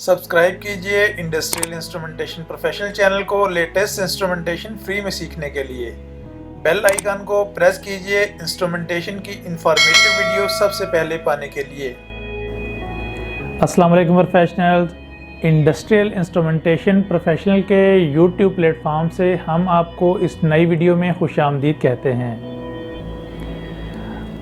Subscribe कीजिए industrial instrumentation professional channel को latest instrumentation free में सीखने के लिए। बेल आइकन को प्रेस कीजिए इंस्ट्रूमेंटेशन की इंफॉर्मेटिव वीडियो सबसे पहले पाने के लिए। अस्सलाम वालेकुम प्रोफेशनल्स, इंडस्ट्रियल इंस्ट्रूमेंटेशन प्रोफेशनल के यूट्यूब प्लेटफॉर्म से हम आपको इस नई वीडियो में खुशामदीद कहते हैं।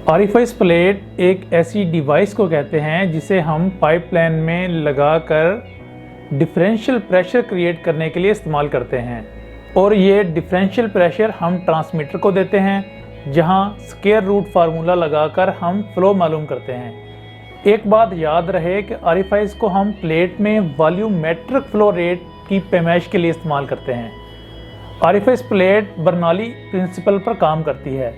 ऑरिफिस प्लेट एक ऐसी डिवाइस को कहते हैं जिसे हम पाइपलाइन में लगाकर डिफरेंशियल प्रेशर क्रिएट करने के लिए इस्तेमाल करते हैं और ये डिफरेंशियल प्रेशर हम ट्रांसमीटर को देते हैं, जहां स्क्वायर रूट फार्मूला लगाकर हम फ्लो मालूम करते हैं। एक बात याद रहे कि ऑरिफिस को हम प्लेट में वॉल्यूमेट्रिक फ्लो रेट की पैमाइश के लिए इस्तेमाल करते हैं। ऑरिफिस प्लेट बर्नौली प्रिंसिपल पर काम करती है।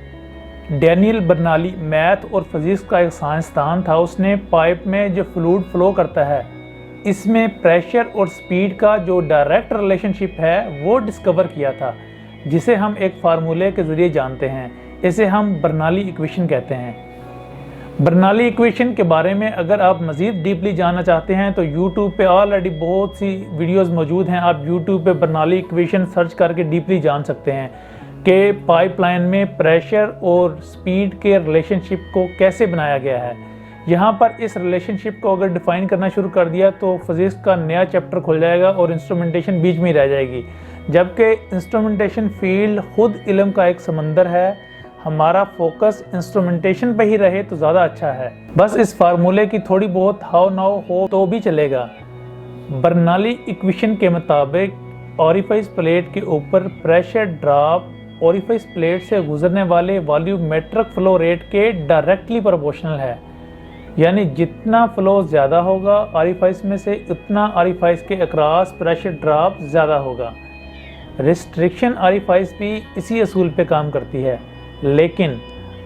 डैनियल बर्नौली मैथ और फिजिक्स का एक साइंसदान था। उसने पाइप में जो फ्लूइड फ्लो करता है, इसमें प्रेशर और स्पीड का जो डायरेक्ट रिलेशनशिप है वो डिस्कवर किया था, जिसे हम एक फार्मूले के ज़रिए जानते हैं। इसे हम बर्नौली इक्वेशन कहते हैं। बर्नौली इक्वेशन के बारे में अगर आप मज़ीद डीपली जानना चाहते हैं तो यूट्यूब पे ऑलरेडी बहुत सी वीडियोस मौजूद हैं। आप यूट्यूब पे बर्नौली इक्वेशन सर्च करके डीपली जान सकते हैं कि पाइपलाइन में प्रेशर और स्पीड के रिलेशनशिप को कैसे बनाया गया है। यहाँ पर इस रिलेशनशिप को अगर डिफ़ाइन करना शुरू कर दिया तो फिज़िक्स का नया चैप्टर खुल जाएगा और इंस्ट्रूमेंटेशन बीच में रह जाएगी। जबकि इंस्ट्रूमेंटेशन फील्ड खुद इल्म का एक समंदर है। हमारा फोकस इंस्ट्रूमेंटेशन पे ही रहे तो ज़्यादा अच्छा है। बस इस फार्मूले की थोड़ी बहुत हाव नाव हो तो भी चलेगा। बर्नौली इक्वेशन के मुताबिक ऑरिफिस प्लेट के ऊपर प्रेशर ड्रॉप ऑरिफिस प्लेट से गुजरने वाले वॉल्यूमेट्रिक फ्लो रेट के डायरेक्टली प्रोपोर्शनल है। यानी जितना फ्लो ज़्यादा होगा ऑरिफिस में से, उतना ऑरिफिस के अक्रॉस प्रेशर ड्रॉप ज़्यादा होगा। रिस्ट्रिक्शन ऑरिफिस भी इसी असूल पे काम करती है, लेकिन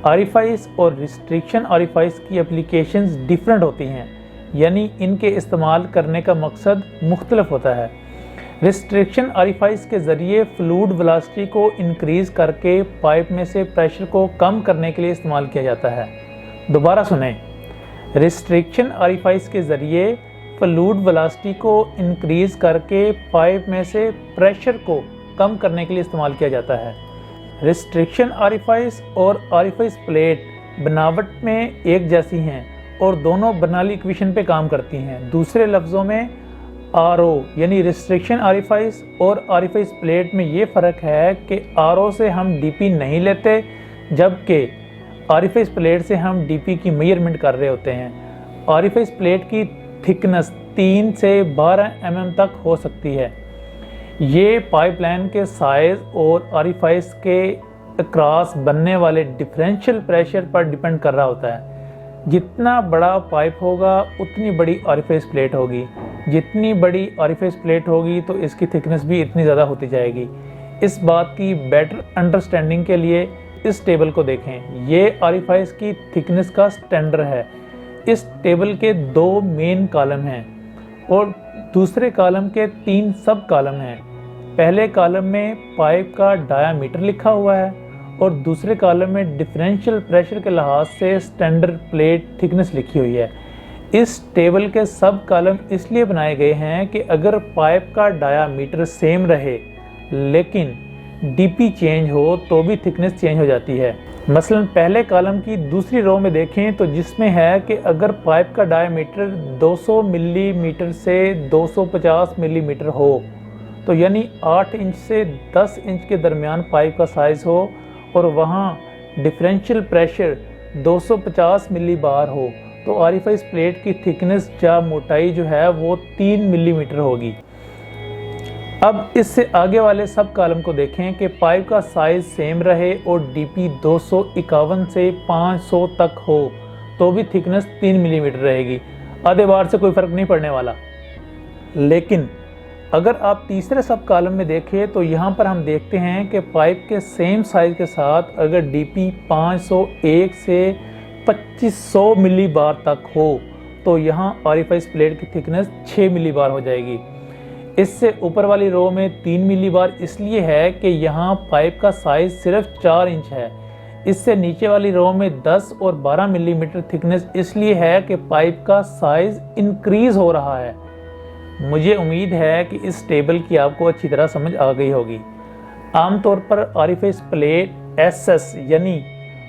ऑरिफिस और रिस्ट्रिक्शन ऑरिफिस की एप्लीकेशंस डिफरेंट होती हैं, यानी इनके इस्तेमाल करने का मकसद मुख्तलिफ होता है। रिस्ट्रिक्शन ऑरिफिस के ज़रिए फ्लूइड वेलोसिटी को इंक्रीज़ करके पाइप में से प्रेशर को कम करने के लिए इस्तेमाल किया जाता है। दोबारा सुनें, रिस्ट्रिक्शन ऑरिफिस के ज़रिए फ्लूइड वेलोसिटी को इंक्रीज़ करके पाइप में से प्रेशर को कम करने के लिए इस्तेमाल किया जाता है। रिस्ट्रिक्शन ऑरिफिस और ऑरिफिस प्लेट बनावट में एक जैसी हैं और दोनों बर्नौली इक्वेशन पे काम करती हैं। दूसरे लफ्ज़ों में आरओ यानी रिस्ट्रिक्शन ऑरिफिस और ऑरिफिस प्लेट में ये फ़र्क है कि आरओ से हम डीपी नहीं लेते, जबकि ऑरिफिस प्लेट से हम डीपी की मेजरमेंट कर रहे होते हैं। ऑरिफिस प्लेट की थिकनेस 3 से 12 mm तक हो सकती है। ये पाइपलाइन के साइज़ और ऑरिफिस के अक्रॉस बनने वाले डिफरेंशियल प्रेशर पर डिपेंड कर रहा होता है। जितना बड़ा पाइप होगा उतनी बड़ी ऑरिफिस प्लेट होगी। जितनी बड़ी ऑरिफिस प्लेट होगी तो इसकी थिकनेस भी इतनी ज़्यादा होती जाएगी। इस बात की बेटर अंडरस्टैंडिंग के लिए इस टेबल को देखें। ये ऑरिफिस की थिकनेस का स्टैंडर्ड है। इस टेबल के 2 मेन कॉलम हैं और दूसरे कॉलम के 3 सब कॉलम हैं। पहले कॉलम में पाइप का डायामीटर लिखा हुआ है और दूसरे कॉलम में डिफरेंशियल प्रेशर के लिहाज से स्टैंडर्ड प्लेट थिकनेस लिखी हुई है। इस टेबल के सब कॉलम इसलिए बनाए गए हैं कि अगर पाइप का डायामीटर सेम रहे लेकिन डीपी चेंज हो तो भी थिकनेस चेंज हो जाती है। मसलन पहले कॉलम की दूसरी रो में देखें तो जिसमें है कि अगर पाइप का डायामीटर 200 मिलीमीटर से 250 मिलीमीटर हो तो यानी 8 इंच से 10 इंच के दरमियान पाइप का साइज़ हो और वहाँ डिफरेंशियल प्रेशर 250 मिली बार हो तो ऑरिफिस प्लेट की थिकनेस या मोटाई जो है वो 3 मिलीमीटर होगी। अब इससे आगे वाले सब कॉलम को देखें कि पाइप का साइज़ सेम रहे और डीपी 251 से 500 तक हो तो भी थिकनेस 3 मिलीमीटर रहेगी। आधे बार से कोई फ़र्क नहीं पड़ने वाला। लेकिन अगर आप तीसरे सब कॉलम में देखें तो यहाँ पर हम देखते हैं कि पाइप के सेम साइज़ के साथ अगर डीपी 501 से 2500 मिली बार तक हो तो यहाँ ऑरिफिस प्लेट की थिकनेस 6 मिली बार हो जाएगी। इससे ऊपर वाली रो में 3 मिली बार इसलिए है कि यहाँ पाइप का साइज़ सिर्फ 4 इंच है। इससे नीचे वाली रो में 10 और 12 मिलीमीटर थिकनेस इसलिए है कि पाइप का साइज़ इंक्रीज़ हो रहा है। मुझे उम्मीद है कि इस टेबल की आपको अच्छी तरह समझ आ गई होगी। आमतौर पर आरिफाइस प्लेट एसएस यानी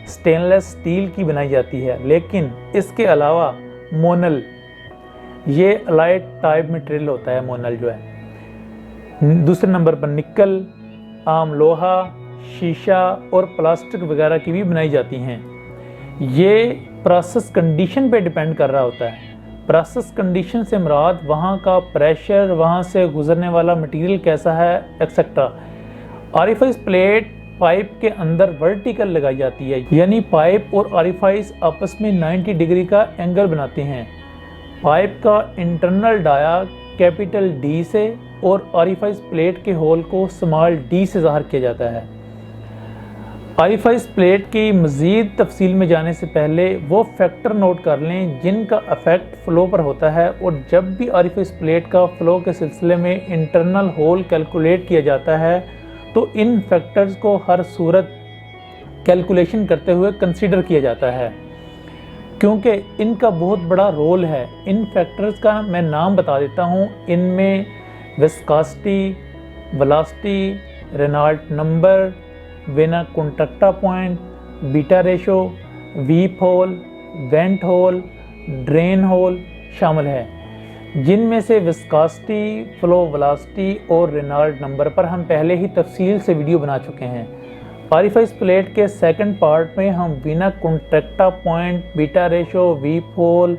स्टेनलेस स्टील की बनाई जाती है, लेकिन इसके अलावा मोनल, ये अलाइड टाइप मटेरियल होता है मोनल जो है। दूसरे नंबर पर निकल, आम लोहा, शीशा और प्लास्टिक वगैरह की भी बनाई जाती हैं। ये प्रोसेस कंडीशन पे डिपेंड कर रहा होता है। प्रोसेस कंडीशन से मुराद वहाँ का प्रेशर, वहाँ से गुजरने वाला मटेरियल कैसा है, एक्सेट्रा। आरिफाइस प्लेट पाइप के अंदर वर्टिकल लगाई जाती है, यानी पाइप और आरिफाइस आपस में 90 डिग्री का एंगल बनाते हैं। पाइप का इंटरनल डाया कैपिटल डी से और आरिफाइस प्लेट के होल को स्मॉल डी से ज़ाहिर किया जाता है। आरिफाइस प्लेट की मज़ीद तफसील में जाने से पहले वो फैक्टर नोट कर लें जिनका इफेक्ट फ़्लो पर होता है, और जब भी आरिफाइस प्लेट का फ़्लो के सिलसिले में इंटरनल होल कैलकुलेट किया जाता है तो इन फैक्टर्स को हर सूरत कैलकुलेशन करते हुए कंसीडर किया जाता है, क्योंकि इनका बहुत बड़ा रोल है। इन फैक्टर्स का मैं नाम बता देता हूँ। इनमें viscosity, velocity, Reynold number, vena contracta point, beta ratio, weep hole, vent hole, drain hole शामिल है, जिनमें से विस्कोसिटी, फ्लो वेलोसिटी और रेनॉल्ट नंबर पर हम पहले ही तफसील से वीडियो बना चुके हैं। आरिफाइस प्लेट के सेकंड पार्ट में हम vena contracta point, beta ratio, weep hole,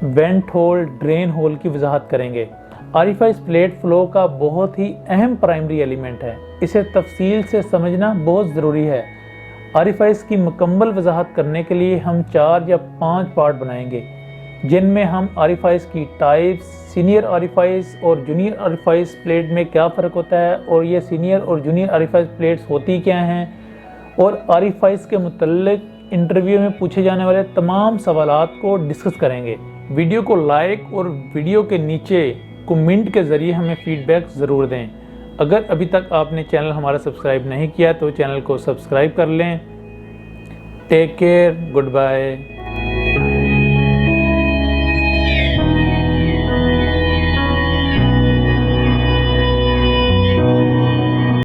vent hole, drain hole की वजाहत करेंगे। आरिफाइस प्लेट फ्लो का बहुत ही अहम प्राइमरी एलिमेंट है, इसे तफसील से समझना बहुत ज़रूरी है। आरिफाइस की मुकम्मल वजाहत करने के लिए हम 4 या 5 पार्ट बनाएंगे, जिनमें हम आरिफाइस की टाइप्स, सीनियर आरिफाइस और जूनियर आरिफाइस प्लेट में क्या फ़र्क होता है, और ये सीनियर और जूनियर आरिफाइस प्लेट्स होती क्या हैं, और आरिफाइस के मुतल्लिक इंटरव्यू में पूछे जाने वाले तमाम सवालात को डिस्कस करेंगे। वीडियो को लाइक और वीडियो के नीचे कमेंट के ज़रिए हमें फीडबैक ज़रूर दें। अगर अभी तक आपने चैनल हमारा सब्सक्राइब नहीं किया तो चैनल को सब्सक्राइब कर लें। Take care, good bye.